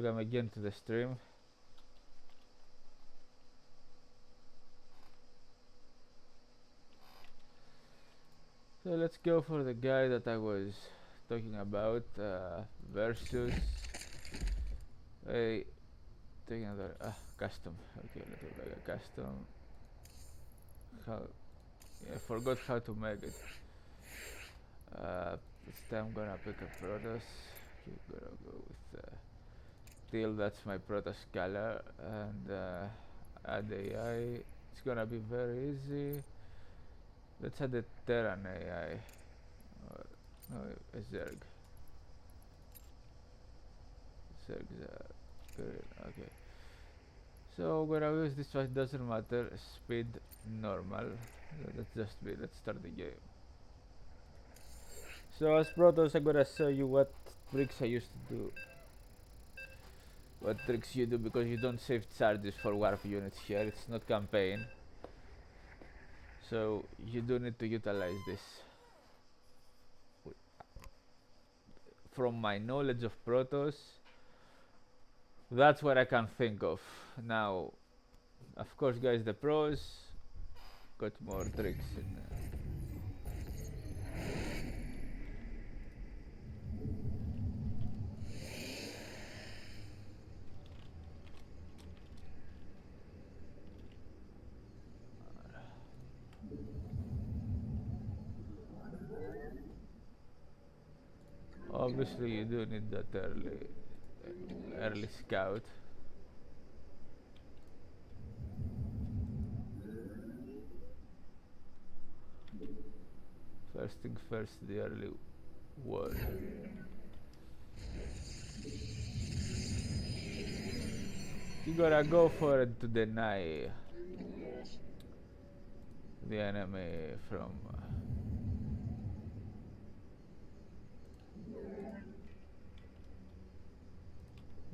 welcome again to the stream. So let's go for the guy that I was talking about, versus a taking another custom. Okay, let's make a custom. How? Yeah, I forgot how to make it. This time I'm gonna pick a Protoss. Okay, gonna go with teal. That's my Protoss color, and add AI. It's gonna be very easy. Let's add a Terran AI. Or, no, a Zerg. Zerg's good. Okay. So when I use this one, it doesn't matter. Speed normal. Let's start the game. So as Protoss, I'm gonna show you what tricks I used to do. What tricks you do, because you don't save charges for warp units here. It's not campaign. So you do need to utilize this. From my knowledge of Protoss, that's what I can think of. Now, of course, guys, the pros got more tricks in there. Obviously, you do need that early scout. First thing first, the early wall. You gotta go for it to deny the enemy from.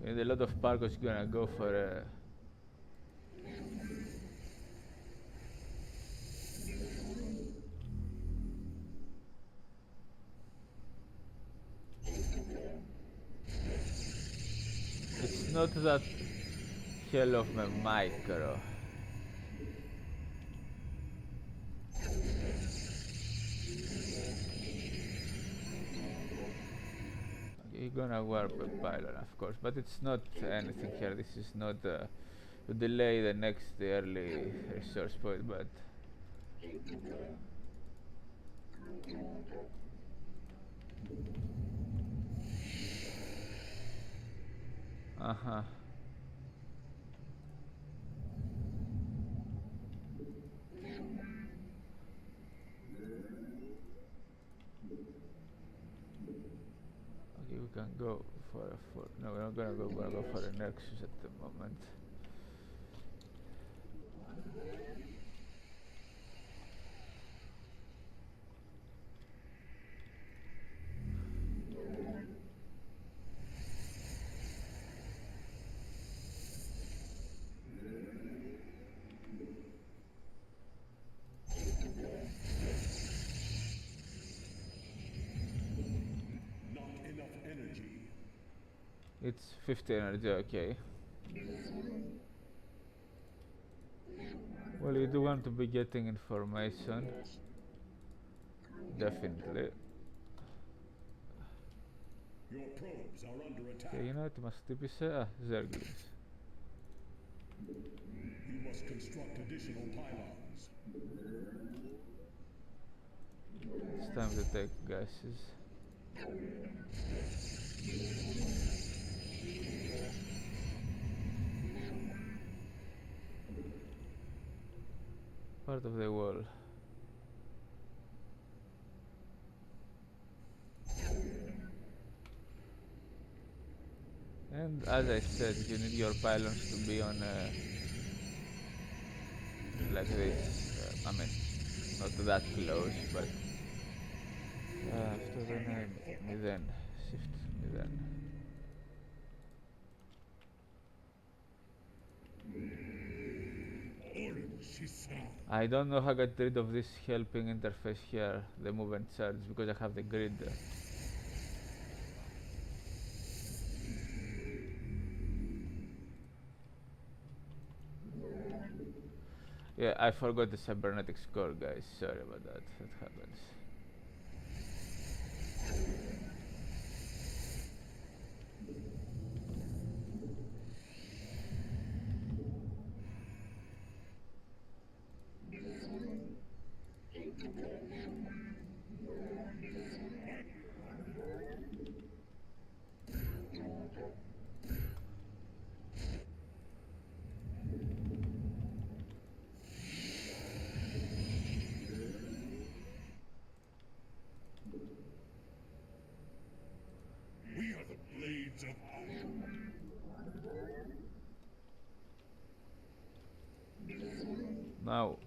And a lot of Parkos gonna go for a. It's not that hell of a micro. You're gonna warp a pylon, of course, but it's not anything here. This is not to delay the early resource point, but. Uh-huh. Okay, we can go for a no, we're not gonna go. We're gonna go for a Nexus at the moment. It's 50 energy, okay. Well, you do want to be getting information. Definitely. Your probes are under attack. Okay, you know what must be Zerglings. You must construct additional pylons. It's time to take gases. Part of the wall. And as I said, you need your pylons to be on like this. I mean, not that close, but after the name, then shift then. I don't know how I got rid of this helping interface here, the movement charge, because I have the grid. Yeah, I forgot the cybernetics core, guys. Sorry about that. That happens. We are the blades of Now,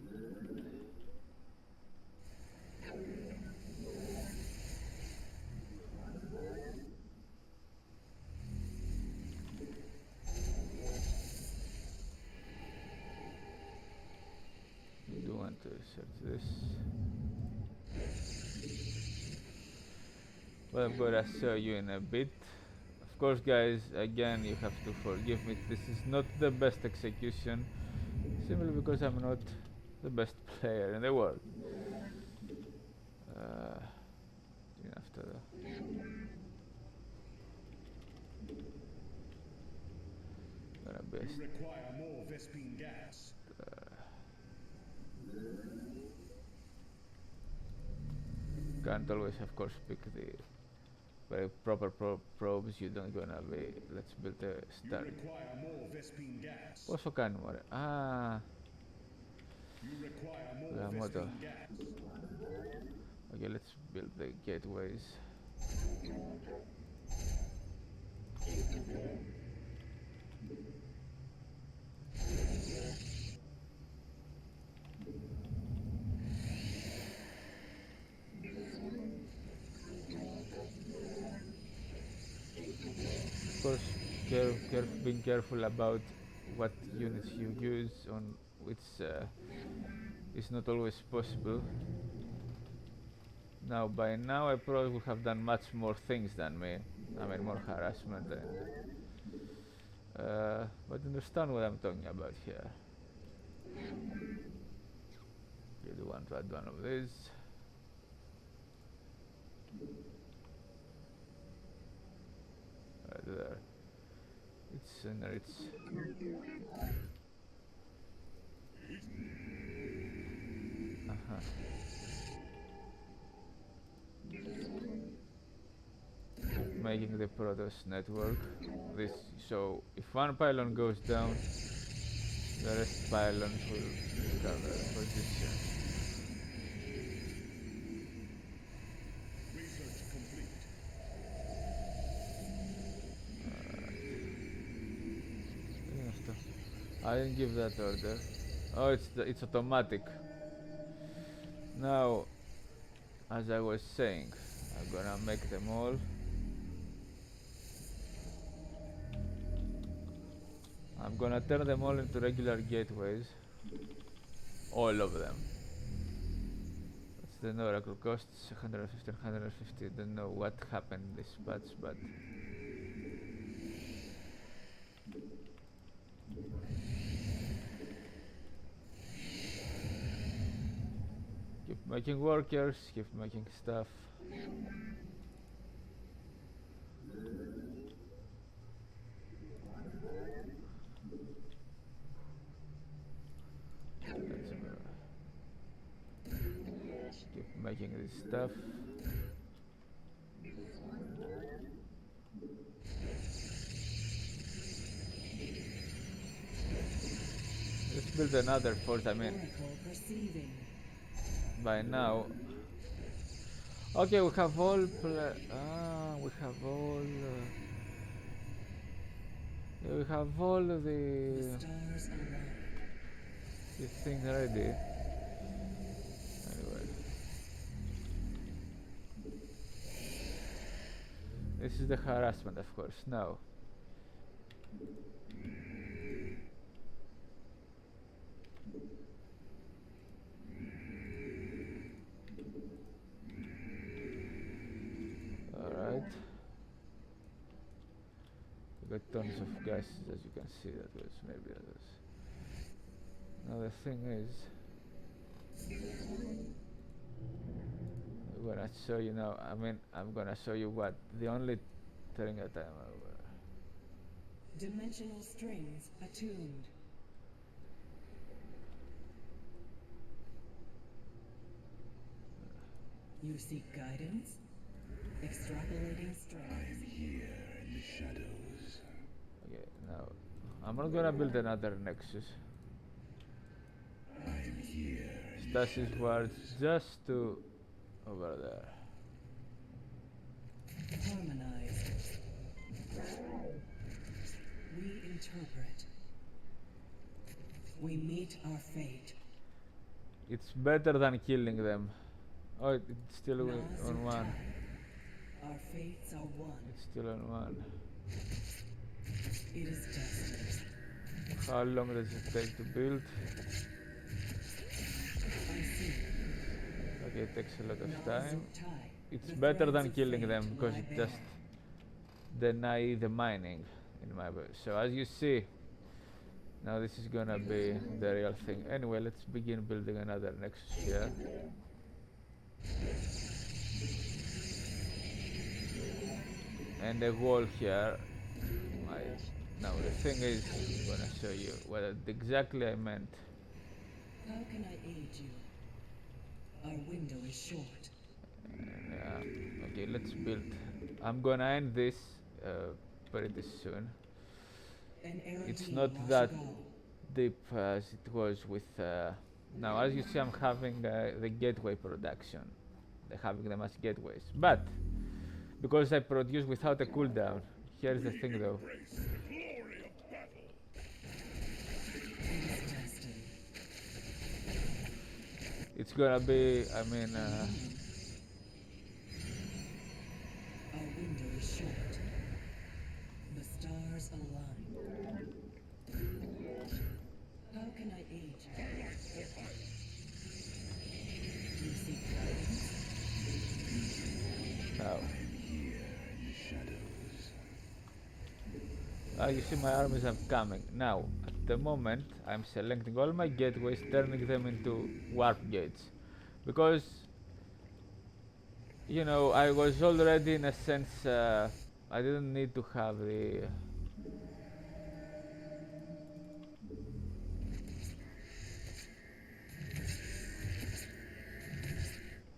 we do want to research this. Well, I'm gonna show you in a bit. Of course, guys, again, you have to forgive me. This is not the best execution, simply because I'm not the best player in the world. After that. Gonna You best. require more Vespine gas. Can't always, of course, pick the very proper probes. You don't gonna be. Let's build a You star. require more Vespine gas. Πόσο κάνουμε, ρε? You require more Γαμώτο. Vespine gas. Okay, let's build the gateways. Of course, being careful about what units you use on which is not always possible. Now, by now, I probably would have done much more things than me. I mean, more harassment and. But understand what I'm talking about here. You do want to add one of these. Right there. It's in there. It's. Making the Protoss network. This so if one pylon goes down, the rest pylons will cover position. Research complete. I didn't give that order. Oh, it's automatic. Now, as I was saying, I'm gonna make them all. I'm gonna turn them all into regular gateways. All of them. That's the Oracle costs 150, 150. Don't know what happened in this patch, but keep making workers, keep making stuff. Keep making this stuff. Let's build another fort. I mean, by now. Okay, we have all. We have all. Yeah, we have all the things ready. Anyway, this is the harassment, of course. Now, all right. We got tons of gases, as you can see. That was maybe that was. Now the thing is, I'm gonna show you now. I mean, I'm gonna show you what the only thing that I'm aware. Dimensional strings attuned. You seek guidance? Extrapolating strings. I'm here in the shadows. Okay, now I'm not gonna build another Nexus. I'm here in the Stasis shadows. wards just to over there. Harmonized. We interpret. We meet our fate. It's better than killing them. Oh, it's still on one. Our fates are one. It's still on one. It is destined. How long does it take to build? I see. Okay, it takes a lot of Now time. Zuktai, It's the better threads than of killing fate them because lie it bare. just deny the mining in my way. So as you see, now this is gonna be the real thing. Anyway, let's begin building another Nexus here. And a wall here. Now the thing is, I'm gonna show you what exactly I meant. How can I aid you? Our window is short. Okay, let's build. I'm gonna end this pretty soon. It's not that deep as it was with. Now, as you see, I'm having the gateway production. They're having them as gateways, but because I produce without a cooldown. Here's the thing, though. It's gonna be. I mean. Our window is short. The stars align. How can I aid you? You seek guidance? Now. Here in the shadows. You see my armies are coming. Now, at the moment, I'm selecting all my gateways, turning them into warp gates. Because, you know, I was already, in a sense, I didn't need to have the...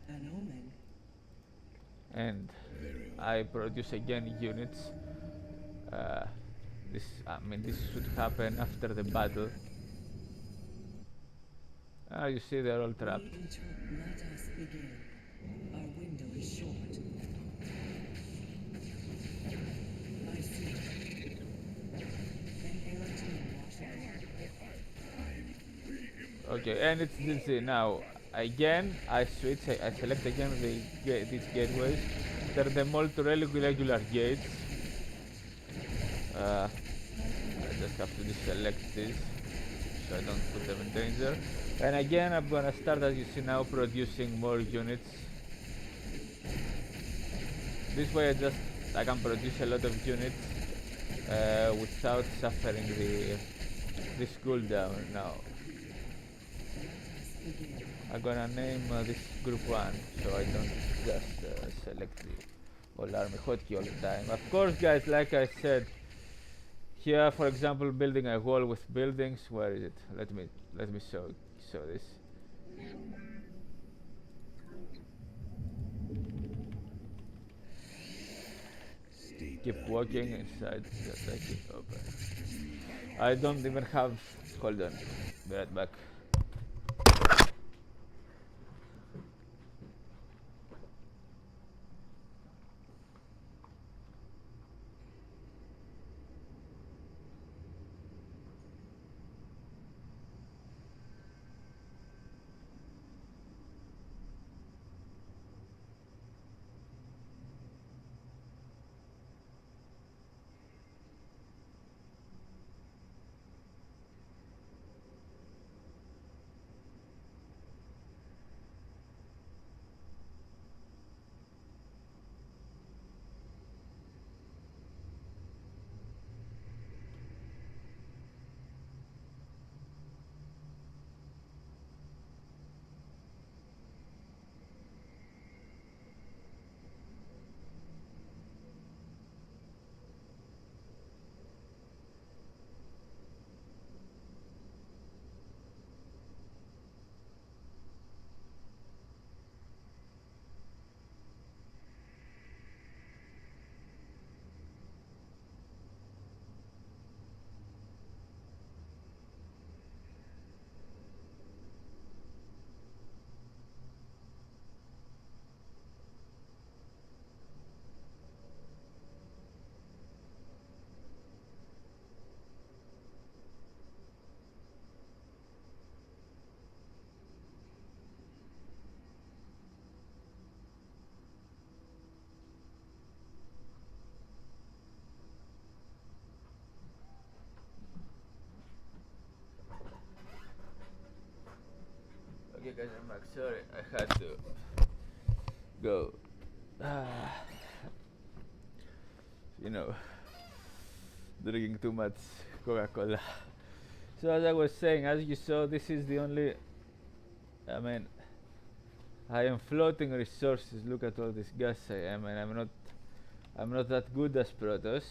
An omen. And I produce again units. This should happen after the battle. You see, they're all trapped. Let us begin. Our window is short. I see. An errant Okay, and it's this now. Again, I switch. I select again these gateways. Turn them all to regular gates. I just have to deselect this so I don't put them in danger. And again, I'm gonna start, as you see now, producing more units. This way, I can produce a lot of units without suffering this cooldown. Now, I'm gonna name this group 1 so I don't just select the whole army hotkey all the time. Of course, guys, like I said, here, for example, building a wall with buildings. Where is it? Let me show this. Keep walking inside. Just like it open. I don't even have. Hold on. Be right back. guys, I'm back. Sorry, I had to go. You know, drinking too much Coca-Cola. So as I was saying, as you saw, this is the only. I mean, I am floating resources. Look at all this gas I am, and I'm not that good as Protoss.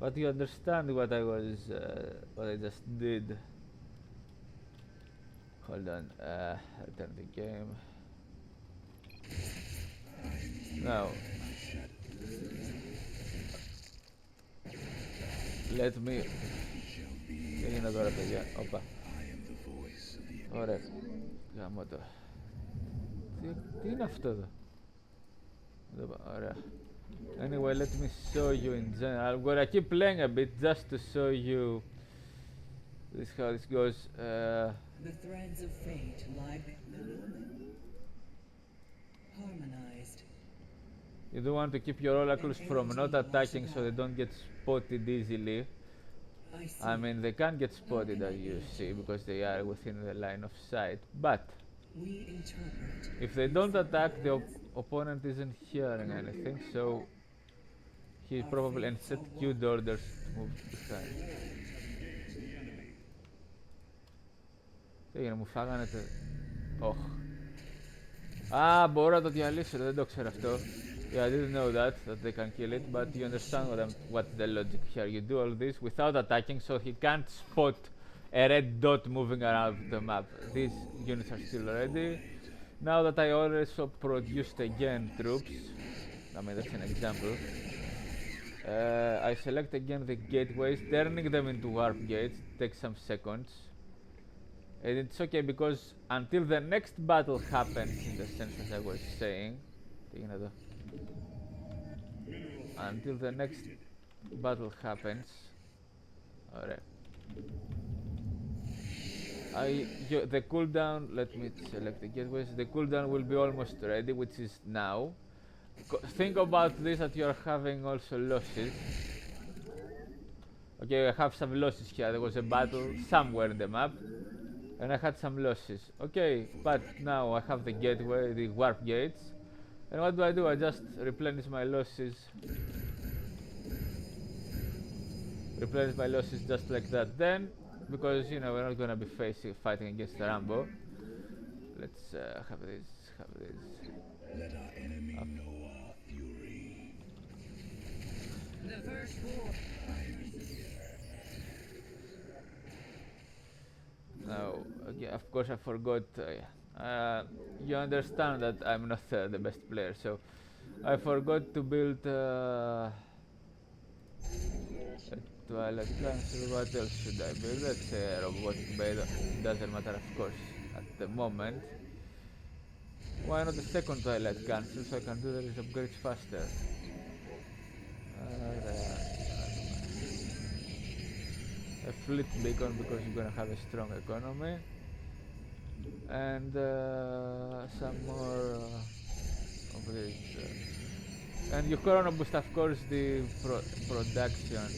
But you understand what what I just did. Hold on, return the game. Now, let me. Έγινε τώρα, παιδιά. Όπα. Ωραία. Γάμο το. Τι είναι αυτό εδώ? Ωραία. Anyway, let me show you in general. I'm gonna keep playing a bit just to show you this how this goes. The threads of fate lie harmonized. You do want to keep your oracles from not attacking so they don't get spotted easily. I mean, they can't get spotted as you see because they are within the line of sight. But if they don't attack, the opponent isn't hearing anything, so he probably instead queued orders to move behind. Τι έγινε, μου φάγανε το... Oh. Α, μπορώ να το διαλύσω, δεν το ξέρω αυτό. Yeah, I didn't know that they can kill it, but you understand what's the logic here. You do all this without attacking, so he can't spot a red dot moving around the map. These units are still ready. Now that I also produced again troops, I mean that's an example, I select again the gateways, turning them into warp gates, takes some seconds. And it's okay because until the next battle happens, in the sense as I was saying, until the next battle happens, alright. The cooldown, let me select the gateways, the cooldown will be almost ready, which is now. Think about this that you are having also losses. Okay, I have some losses here. There was a battle somewhere in the map, and I had some losses. Okay, but now I have the gateway, the warp gates. And what do? I just replenish my losses. Replenish my losses just like that. Then, because you know we're not gonna be fighting against Rambo. Let's have this. Let our enemy know our fury. The first war. Now, okay, of course I forgot. You understand that I'm not the best player, so I forgot to build Twilight Council. What else should I build? Let's say robotic bay. Doesn't matter, of course, at the moment. Why not the second Twilight Council so I can do these upgrades faster? A fleet beacon because you're gonna have a strong economy, and some more of these. And your Chrono boost, of course, the production.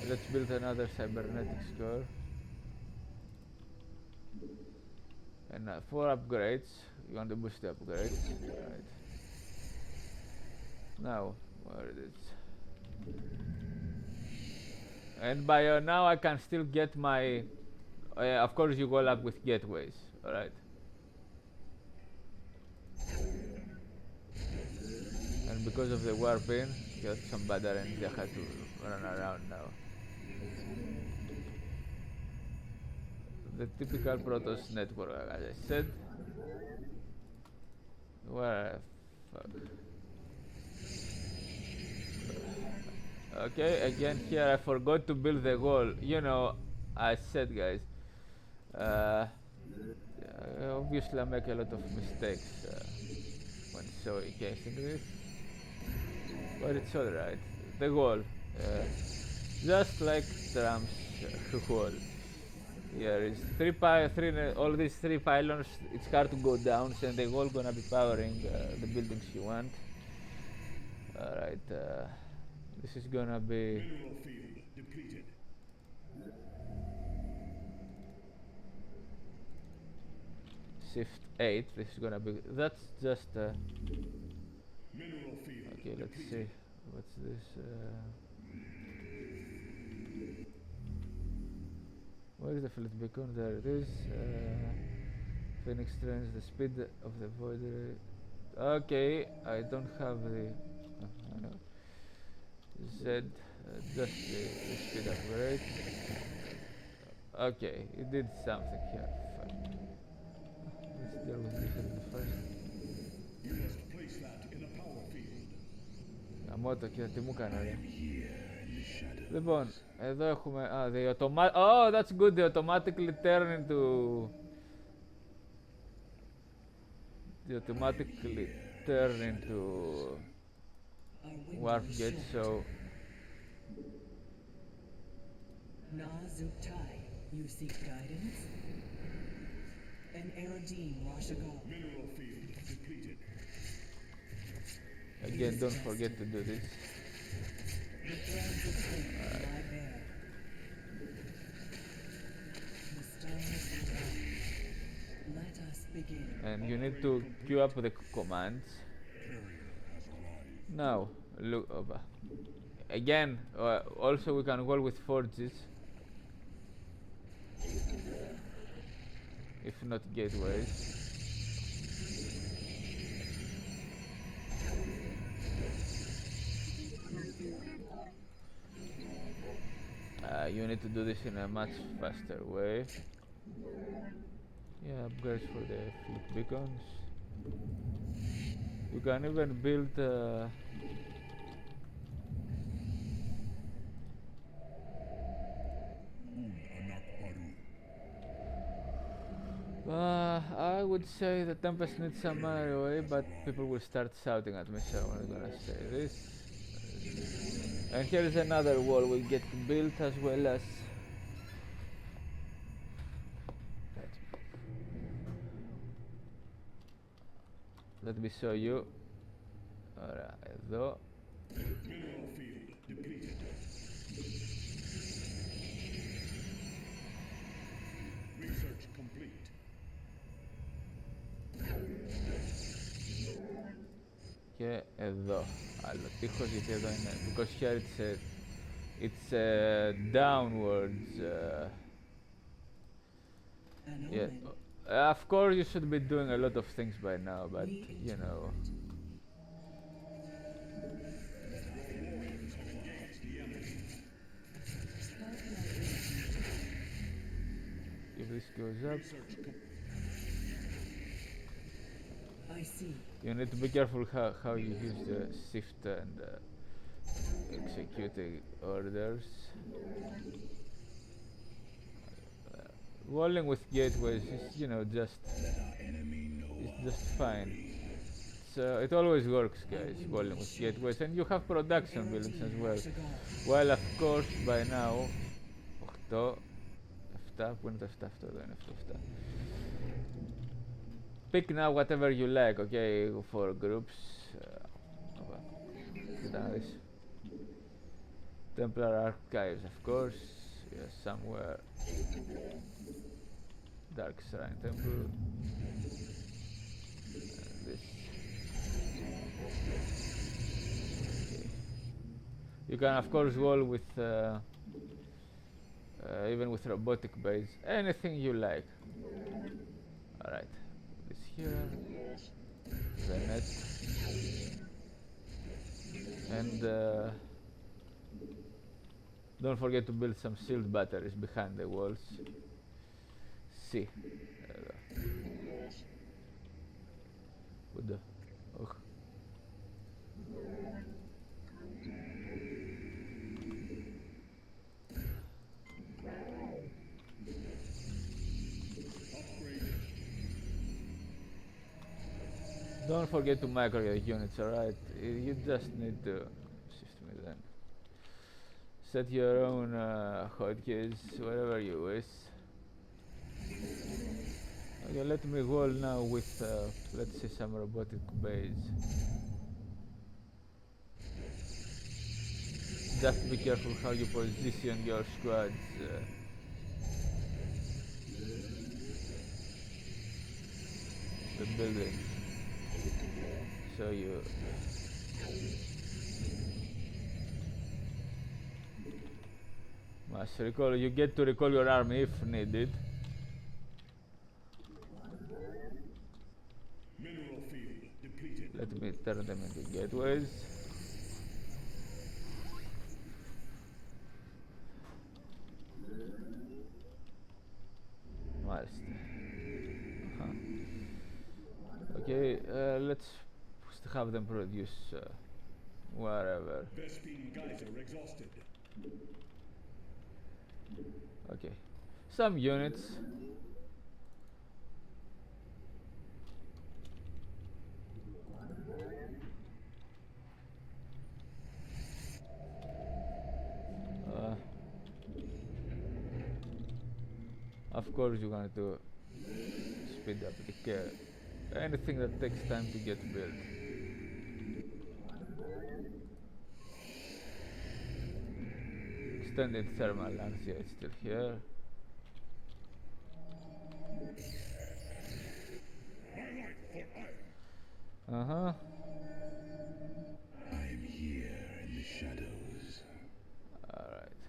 Let's build another cybernetics core. And 4 upgrades. You want to boost the upgrades. Right. Now, where it is. And by now I can still get my... of course you go up with gateways, alright? And because of the warping, got some bad RNG, I had to run around now. The typical Protoss network, as I said. Where... fuck. Okay, again here I forgot to build the wall. You know, I said guys, obviously I make a lot of mistakes when showcasing this, but it's alright. The wall, just like Trump's wall. Here is all these 3 pylons. It's hard to go down, so the wall gonna be powering the buildings you want. Alright, this is gonna be depleted. Shift 8. This is gonna be. That's just. Mineral field Okay, let's see. depleted. What's this? Where is the fleet beacon? There it is. Phoenix trains the speed of the void ray. Okay, I don't have the. I know. Z, just the speed upgrade. Okay, it did something here. Fuck. Let's deal with this a little first. You must place that in a power field. Αμότο, κοίτα τι μου έκανε, ρε. Here in the shadows. Λοιπόν, εδώ έχουμε. The automatic. Oh, that's good. They automatically turn into. They automatically turn into Our window warp is gates, short. so. Nazutai, you seek guidance? An Eridine Rashagal. Mineral field depleted. Again, don't forget to do this. The threads of fate lie bare. The stars align. Let us begin. And you need to queue up the commands. Now, look. Again, also we can wall with forges. If not gateways. You need to do this in a much faster way. Yeah, upgrades for the fleet beacons. You can even build I would say the Tempest needs some away, but people will start shouting at me, so I'm not gonna say this. And here is another wall we get built as well as. Let me show you. Ωραία, εδώ. Mineral field depleted. Research complete. Και εδώ. Άλλο τείχος, γιατί εδώ είναι. Because here it's downwards. An Yeah. omen. Of course, you should be doing a lot of things by now, but you know. How can I aid If this goes up, you? I see. you need to be careful how you use the shift and executing orders. Walling with gateways is, you know, just it's just fine. So it always works, guys. Walling with gateways, and you have production buildings as well. Well, of course, by now, 8, 7, πού είναι το 7 αυτό, εδώ είναι αυτό, 7. Pick now whatever you like, okay, for groups. Κοίτα να δεις. Templar Archives, of course. Yes, somewhere. Dark Shrine Temple. And this. Okay. You can, of course, wall with even with robotic base, anything you like. All right, this here, the net, and don't forget to build some shield batteries behind the walls. See. Good. Oh. Don't forget to micro your units, alright? You just need to shift me then. Set your own hotkeys wherever you wish. Okay, let me wall now with, let's see, some robotic base. just be careful how you position your squads. The buildings. So you must recall. You get to recall your army if needed. Mineral field depleted. Let me turn them into gateways. Must. Okay, let's have them produce wherever. Vespine geyser exhausted. Okay, some units. Of course, you're going to speed up the care. Anything that takes time to get built. Extended thermal lance, yeah, it's still here. Uh-huh. I'm here in the shadows. Alright.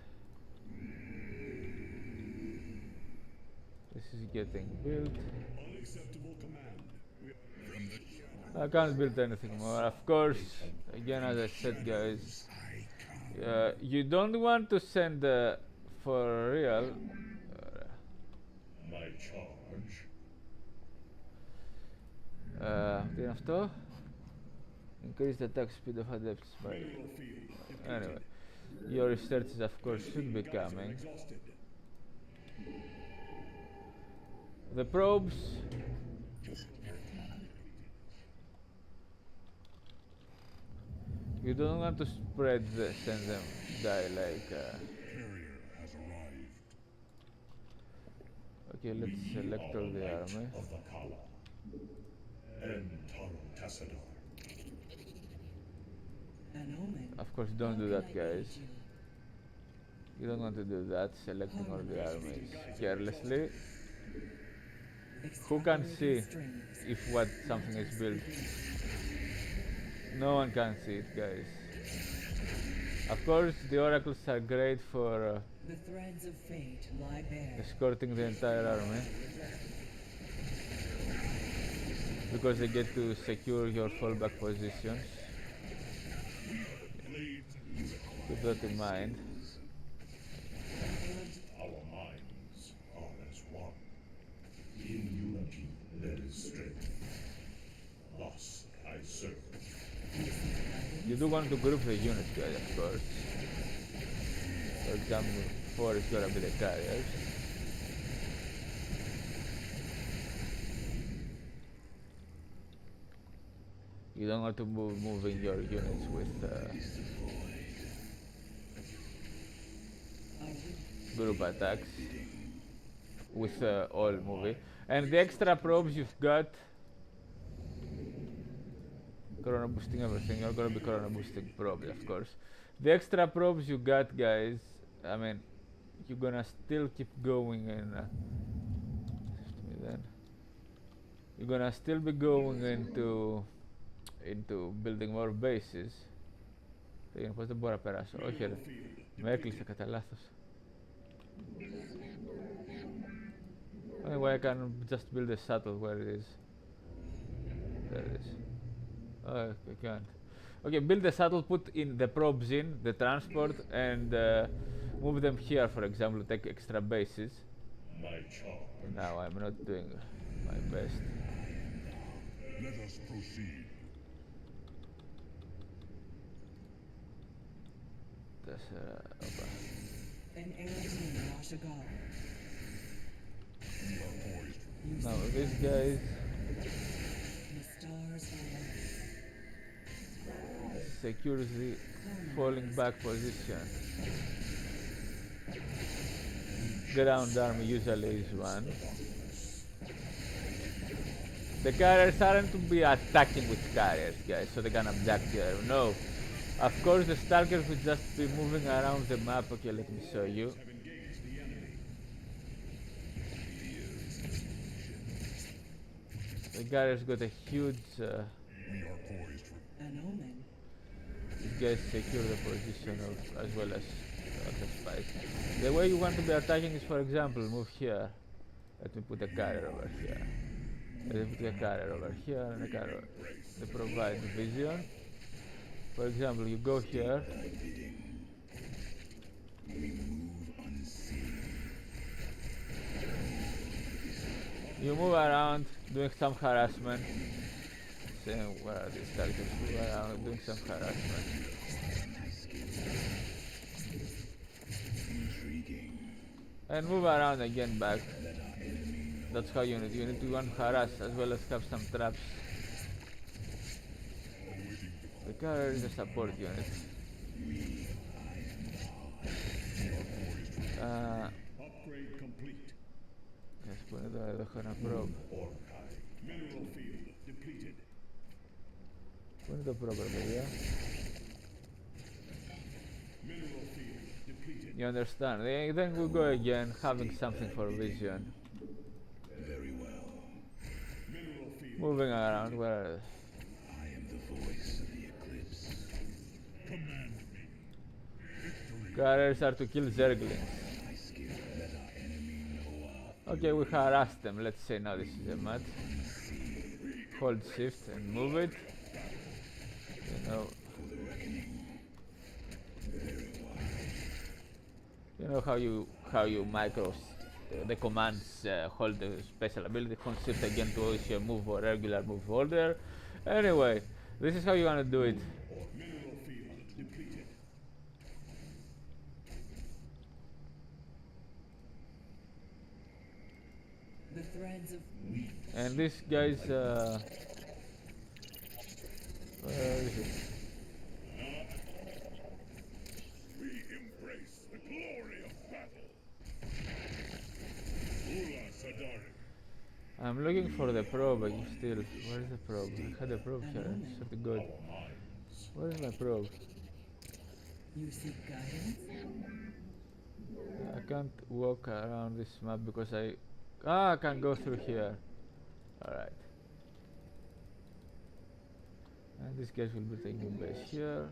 This is getting built. Unacceptable command. I can't build anything more. Of course, again, as I said, guys, you don't want to send for real. My charge. Τι είναι αυτό? Increase the attack speed of adepts by. Mineral field depleted. Anyway, your researches, of course, should be coming. Exhausted. The probes. You don't want to spread send them die like. Carrier has arrived. Okay, let's select all the army. Of the Kala. And Taro Tassadar. An omen. Of course, don't How do can that, I guys. aid you? You don't want to do that, selecting all the armies carelessly. Who can see if what something is built? No one can see it, guys. Of course, the oracles are great for The threads of fate lie bare. escorting the entire army, because they get to secure your fallback positions. Keep that in mind. Our minds are as one. In unity there is strength. Thus I serve. You do want to group the units, guys, of course. For example, 4 is gonna be the carriers. You don't want to moving your units with group attacks with all movie. And the extra probes you've got, chrono boosting everything, you're gonna be chrono boosting probes, of course. The extra probes you got, guys, I mean, you're gonna still keep going and then you're gonna still be going into building more bases. Πώς δεν μπορώ να περάσω. Όχι ρε, με έκλεισε κατά λάθος. Anyway, I can just build a shuttle where it is. There it is. Oh, I can't. Okay, build the shuttle, put in the probes in, the transport, and move them here, for example, to take extra bases. My charge. Now I'm not doing my best. Let us proceed. That's, An arrow team Washagal. You are poised. now these guys The stars align. secure the falling back position. Ground army usually is one. The carriers aren't to be attacking with carriers, guys, so they can abduct you. No, Of course, the Starcraft will just be moving around the map. Okay, let me show you. Have engaged the enemy. The guy's got a huge. We are poised for An omen. These guys secure the position of, as well as the spies. The way you want to be attacking is, for example, move here. Let me put a carrier over here. Let me put a carrier over here and a carrier. They provide vision. For example, you go here. You move around, doing some harassment. Saying where are these targets? Move around, doing some harassment. And move around again back. That's how you need to want to harass as well as have some traps. The carrier is a support unit. upgrade complete. Let's put it on a probe. Mineral field depleted. Put the probe over here. Mineral field depleted. You understand? Then we go again, having something for vision. Very well. Mineral field. Moving around, where are they? I am the voice of the eclipse. Command me. Victory. Carriers are to kill Zerglings. My skill. Let our enemy know our Okay, we harassed them. Let's say now this is a match. Hold shift and move it. You know how you micro the commands hold the special ability, hold shift again to issue a move or regular move order. Anyway, this is how you want to do it. Mineral field depleted. The threads of And this guy's where is it? We embrace the glory of battle. Ula Sadari. I'm looking for the probe, but you still. Where is the probe? I had a probe here. So good. Where is my probe? you seek guidance. I can't walk around this map because I can go through here. Alright. And these guys will be taking base here.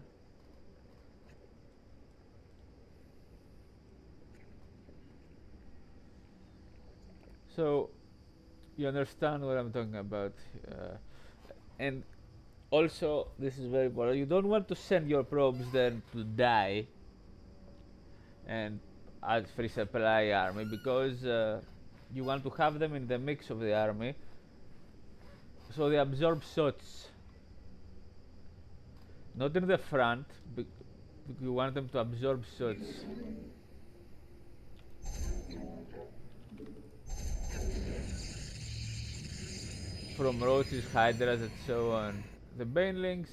So you understand what I'm talking about, and also this is very important. You don't want to send your probes then to die and add free supply army because you want to have them in the mix of the army so they absorb shots, not in the front, you want them to absorb shots. From roaches, hydras, and so on. The banelings,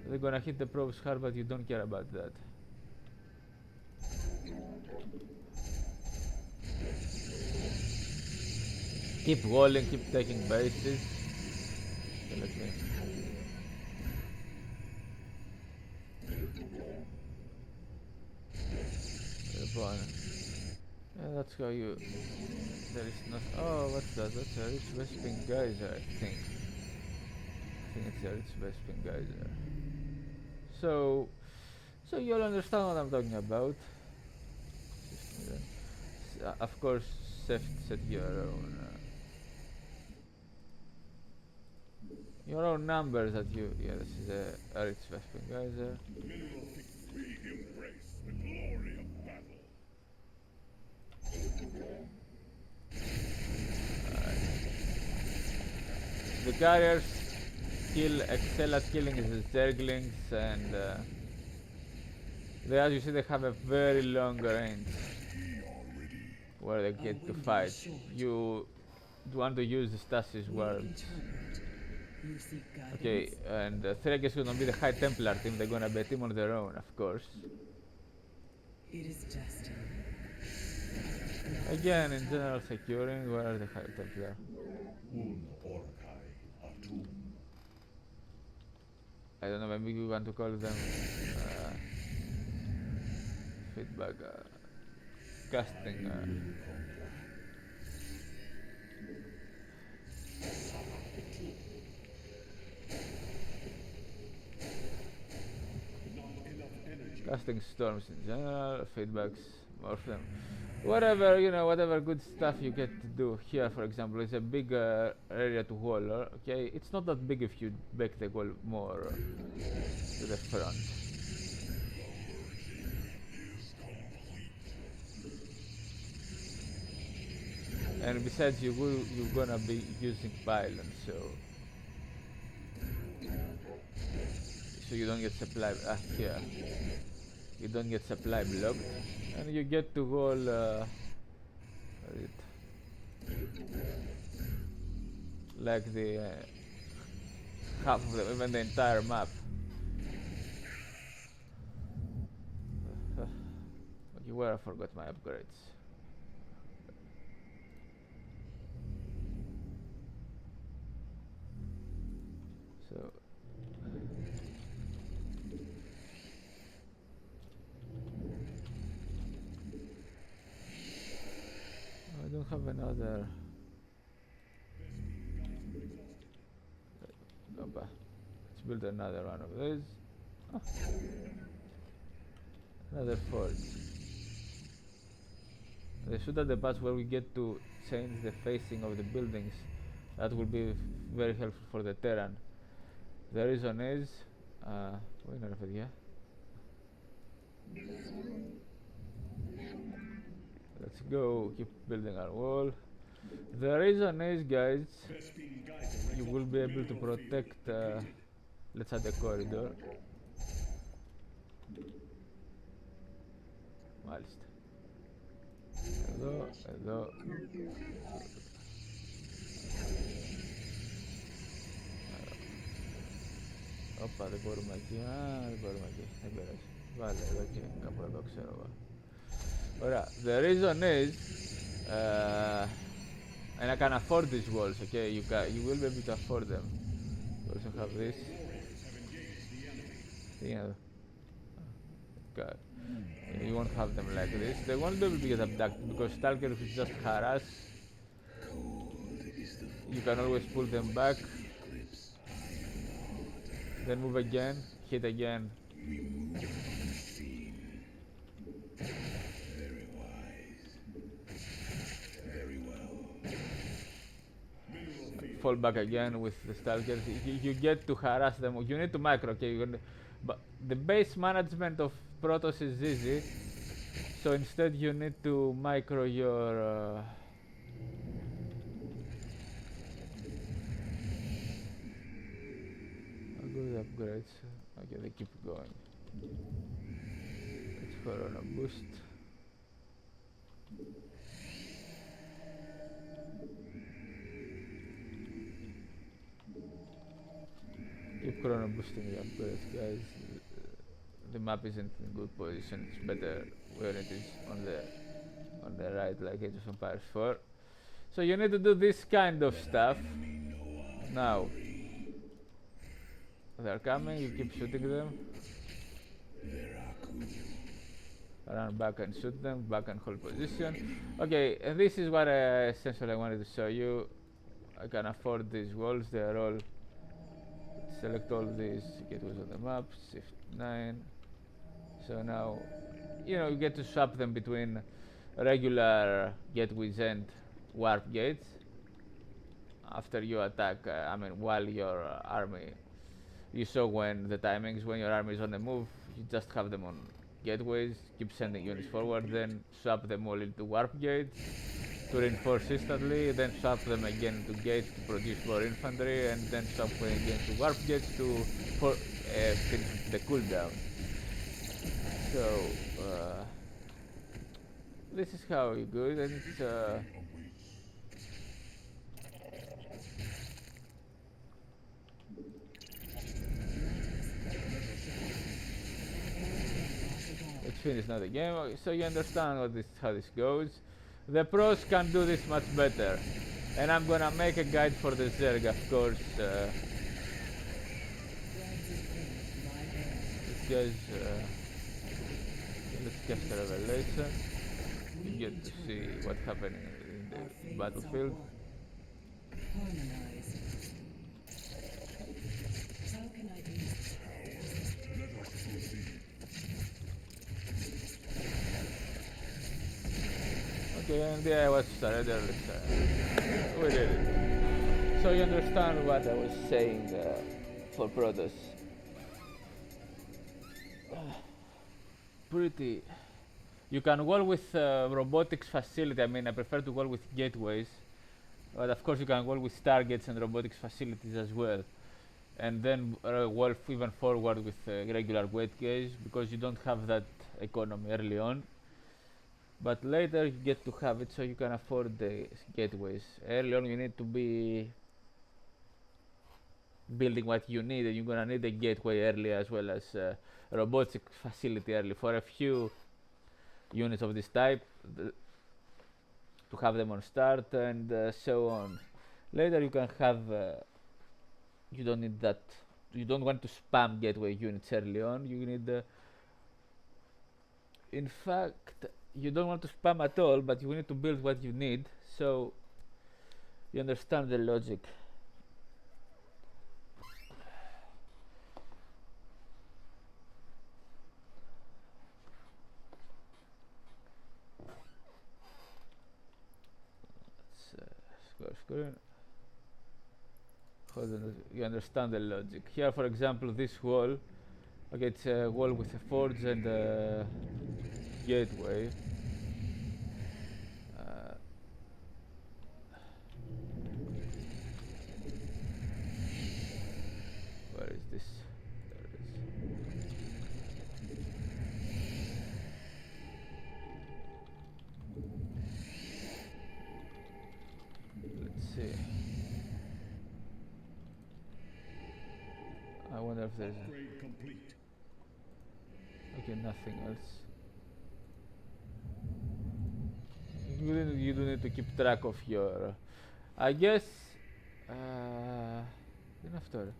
they're gonna hit the probes hard, but you don't care about that. Keep walling, keep taking bases. Okay, let me. Yeah, that's how you. There is not. Oh, what's that? That's a rich Vespin geyser, I think. I think it's a rich Vespin geyser. So you'll understand what I'm talking about. Of course, set your own numbers that you. Yeah, this is a rich Vespin geyser. Mineral field. We embrace the glory of battle. The carriers excel at killing the Zerglings, and as you see, they have a very long range where they get to fight. You want to use the stasis ward. You seek guidance. Okay, and Threeg is gonna be the High Templar team. They're gonna be a team on their own, of course. It is destined. Again, in general securing, where are the High Templar? Un Orkai Atum. I don't know, maybe you want to call them feedback casting. Casting storms in general, feedbacks, more of them. Whatever, you know, whatever good stuff you get to do. Here, for example, is a big area to wall, okay? It's not that big if you make the wall more to the front. And besides, you're gonna be using pylons, so you don't get supply here. You don't get supply blocked, and you get to wall. Where is it? Like the half of the, even the entire map. Okay, where I forgot my upgrades. So I don't have another. Opa. Let's build another one of these. Oh. Another fort. They should add the patch where we get to change the facing of the buildings. That will be very helpful for the terrain. The reason is, وين رفديها? Let's go, keep building our wall. The reason is, guys, you will be able to protect. Let's add a corridor. Μάλιστα. Εδώ. Όπα, δεν μπορούμε εκεί. Δεν μπορούμε εκεί. Δεν πειράζει. Βάλε εδώ και κάπου εδώ, ξέρω εγώ. Ωραία. The reason is, and I can afford these walls, okay? You will be able to afford them. You also have this. Yeah. God. You won't have them like this. They won't be able to get abducted because Stalker, if it's just harass, you can always pull them back. Then move again, hit again. Very wise. Very well. Fall back again with the Stalkers. You get to harass them. You need to micro, okay? But the base management of Protoss is easy. So instead you need to micro your... I'll go with upgrades. Okay, they keep going. Let's Corona boost. Keep Corona boosting the upgrades, guys. The map isn't in good position. It's better where it is on the right, like Age of Empires 4. So you need to do this kind of stuff. Now they're coming. You keep shooting them. Run back and shoot them. Back and hold position. Okay, and this is what essentially I wanted to show you. I can afford these walls. They are all. Select all these gateways on the map. Shift 9. So now, you know, you get to swap them between regular gateways and warp gates. After you attack, I mean, while your army, you saw when the timings, when your army is on the move, you just have them on gateways, keep sending units forward, then swap them all into warp gates to reinforce instantly, then swap them again to gates to produce more infantry, and then swap them again to warp gates to finish the cooldown. So this is how you do it, and it's let's finish now the game. Okay, so you understand how this goes. The pros can do this much better, and I'm gonna make a guide for the Zerg, of course. guys, let's cast a revelation. You get to see what's happening in Our the fates battlefield. are one. Harmonized. How can I aid you? Let us proceed. Okay, and yeah, what's started there? We did it. So you understand what I was saying for Protoss. Pretty. You can wall with robotics facility. I mean, I prefer to wall with gateways, but of course you can wall with targets and robotics facilities as well. And then wall even forward with regular weight gauge because you don't have that economy early on. But later you get to have it, so you can afford the gateways. Early on you need to be building what you need, and you're gonna need a gateway early as well as robotic facility early for a few units of this type to have them on start and so on. Later you can have you don't need that. You don't want to spam gateway units early on. You need in fact you don't want to spam at all, but you need to build what you need, so you understand the logic. Square screen. Hold on, you understand the logic. Here, for example, this wall. Okay, it's a wall with a forge and a gateway. Uh, where is this? There it is. Let's see. I wonder if there's. Upgrade complete. Okay, nothing else. You do need to keep track of your. I guess. Δεν είναι αυτό ρε.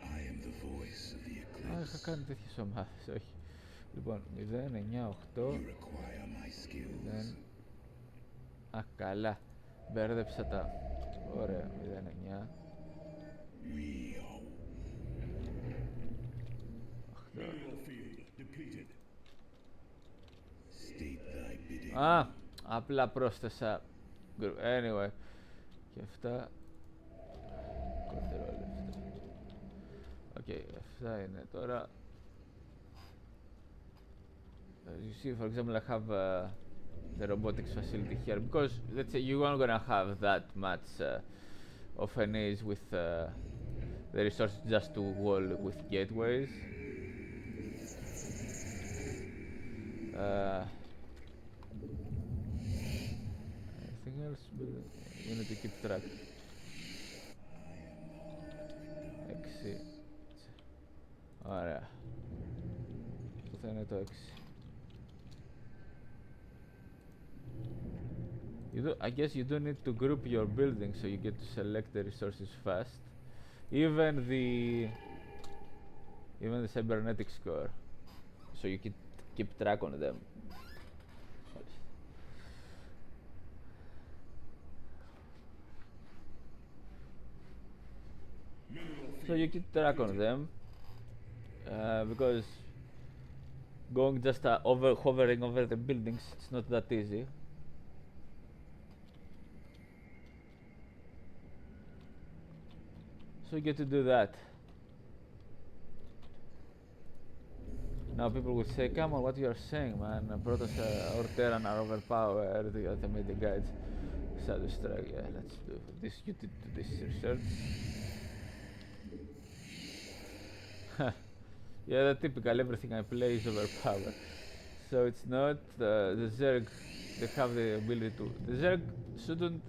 I am the voice of the Είχα eclipse. κάνει τέτοιες ομάδες, όχι. Λοιπόν, 0, 9, 8, You require my 0. skills. Α, καλά. Μπέρδεψα τα. Ωραία, 0, 9, We are 8. mineral field depleted. State thy bidding. Α, απλά πρόσθεσα. Anyway. Και αυτά. Control 7. Okay, αυτά είναι τώρα. You see, for example, I have the robotics facility here because let's say you aren't gonna have that much of an age with the resources just to wall with gateways. Anything else? You need to keep track. 6. Ωραία. Αυτό θα είναι το 6. I guess you don't need to group your buildings so you get to select the resources fast. Even the cybernetics core, so you can keep track on them. So you keep track on them because going just hovering over the buildings, it's not that easy. So you get to do that. Now people will say, come on, what you are saying, man? Protoss or Terran are overpowered, the automated guides. Shadow Strike, yeah, let's do this. You did this research. Yeah, the typical everything I play is overpowered. So it's not the Zerg. They have the ability to. The Zerg shouldn't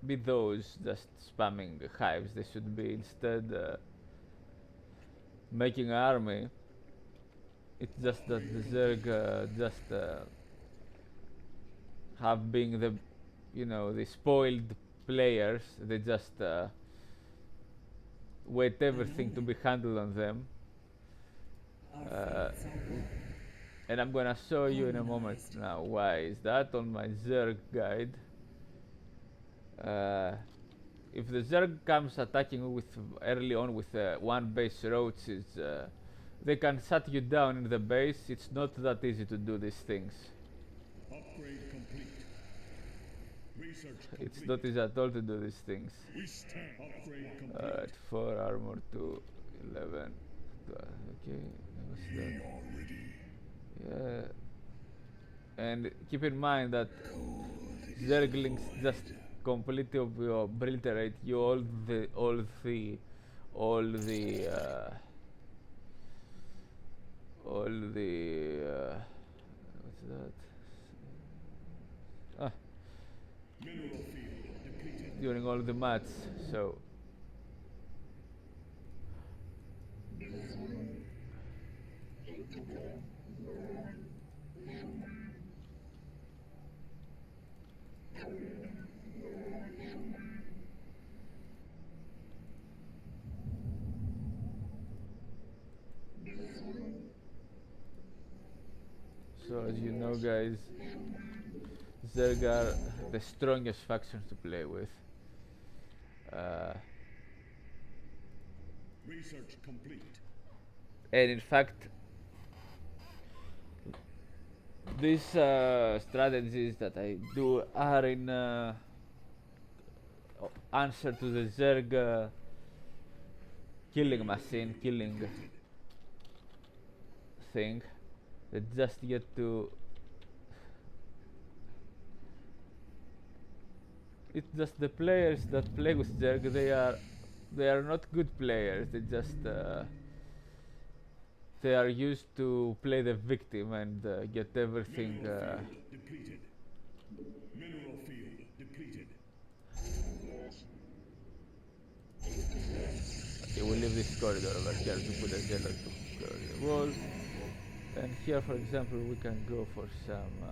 be those just spamming hives. They should be instead making an army. It's just that the Zerg just have being the, the spoiled players. They just wait everything to be handled on them. Our Uh, fates are one. and I'm gonna show you in a moment Harmonized. now why is that on my Zerg guide. Uh, if the Zerg comes attacking with early on with one base roaches, they can shut you down in the base. It's not that easy to do these things. Upgrade complete. Research complete. It's not easy at all to do these things. We stand. Upgrade complete. Alright, 4 armor to 11. Okay, what's that? are ready. Yeah. And keep in mind that Zerglings just completely obliterate you all the what's that? Ah, Mineral field depleted. during all the mats. So so as you know, guys, Zerg are the strongest factions to play with. Research complete. And in fact, these strategies that I do are in answer to the Zerg killing machine, killing thing. They just get to. It's just the players that play with Zerg. They are not good players. They are used to play the victim and get everything. Mineral field depleted. Mineral field depleted. Okay, we'll leave this corridor over here to put a zealot to close the wall. And here, for example, we can go for some.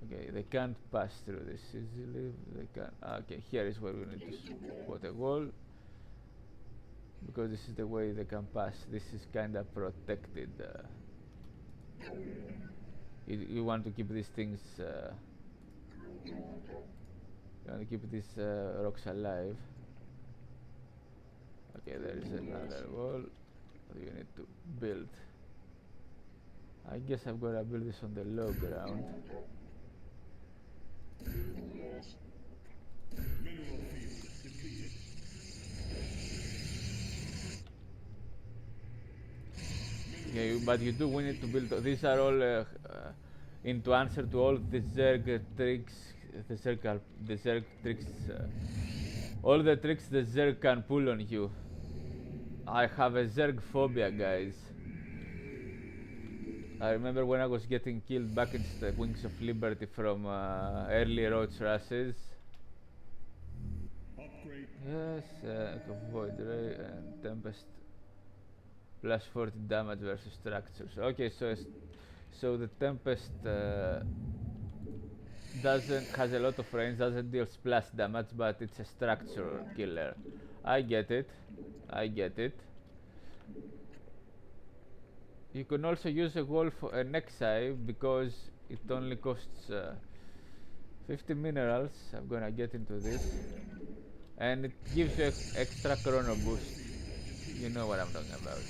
Okay, they can't pass through this easily. They can. Okay, here is where we need to put a wall, because this is the way they can pass. This is kind of protected. You want to keep these things. You want to keep these rocks alive. Okay, there is another wall that you need to build. I guess I'm gonna build this on the low ground. Mineral field depleted. Okay, but we need to build. These are all into answer to all the Zerg tricks, the Zerg tricks, all the tricks the Zerg can pull on you. I have a Zerg phobia, guys. I remember when I was getting killed back in the Wings of Liberty from early Roach rushes. Upgrade. Yes, Void Ray and Tempest plus 40 damage versus structures. Okay, so the Tempest has a lot of range, doesn't deal splash damage, but it's a structure killer. I get it. You can also use a wall for an Exile because it only costs 50 minerals. I'm gonna get into this, and it gives you extra chrono boost. You know what I'm talking about.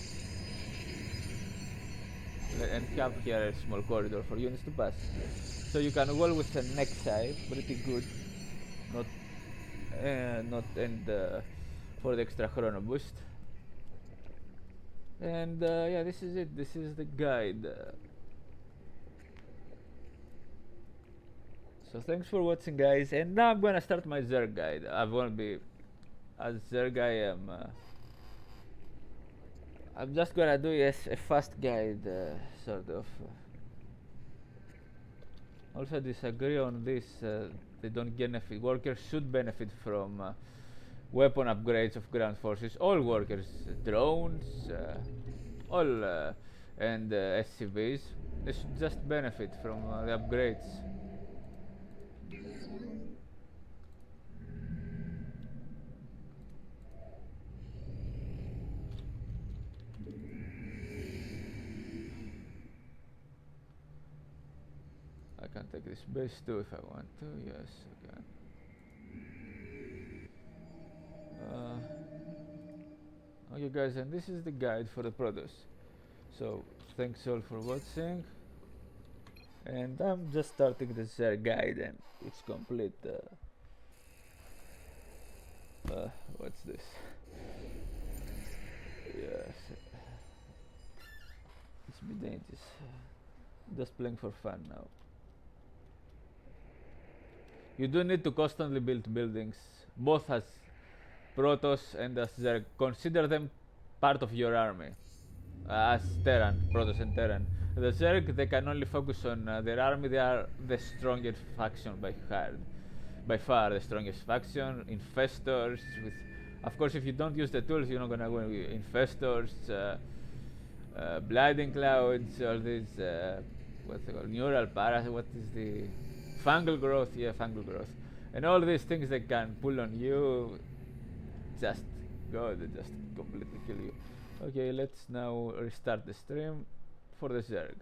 And have here a small corridor for units to pass. So you can wall with an Exile, pretty good. Not and for the extra chrono boost. And yeah, this is it. This is the guide. So thanks for watching, guys. And now I'm gonna start my Zerg guide. I won't be as Zerg. I'm just gonna do a fast guide, sort of. Also disagree on this. They don't benefit. Workers should benefit from weapon upgrades of ground forces. All workers, drones, all and SCVs. They should just benefit from the upgrades. can take this base too if I want to. Yes, I can. Okay guys, and this is the guide for the Protoss. So thanks all for watching, and I'm just starting the share guide and it's complete. What's this? Yes, it's be dangerous. Just playing for fun now. You do need to constantly build buildings, both as Protoss and as Zerg. Consider them part of your army. As Terran, Protoss and Terran. The Zerg, they can only focus on their army. They are the strongest faction by far the strongest faction. Infestors, with, of course, if you don't use the tools, you're not gonna win. Infestors, blinding clouds, all these what's it called? Neural parasites. What is the fungal growth? Yeah, fungal growth, and all these things they can pull on you. Just go, they just completely kill you. Okay, let's now restart the stream for the Zerg.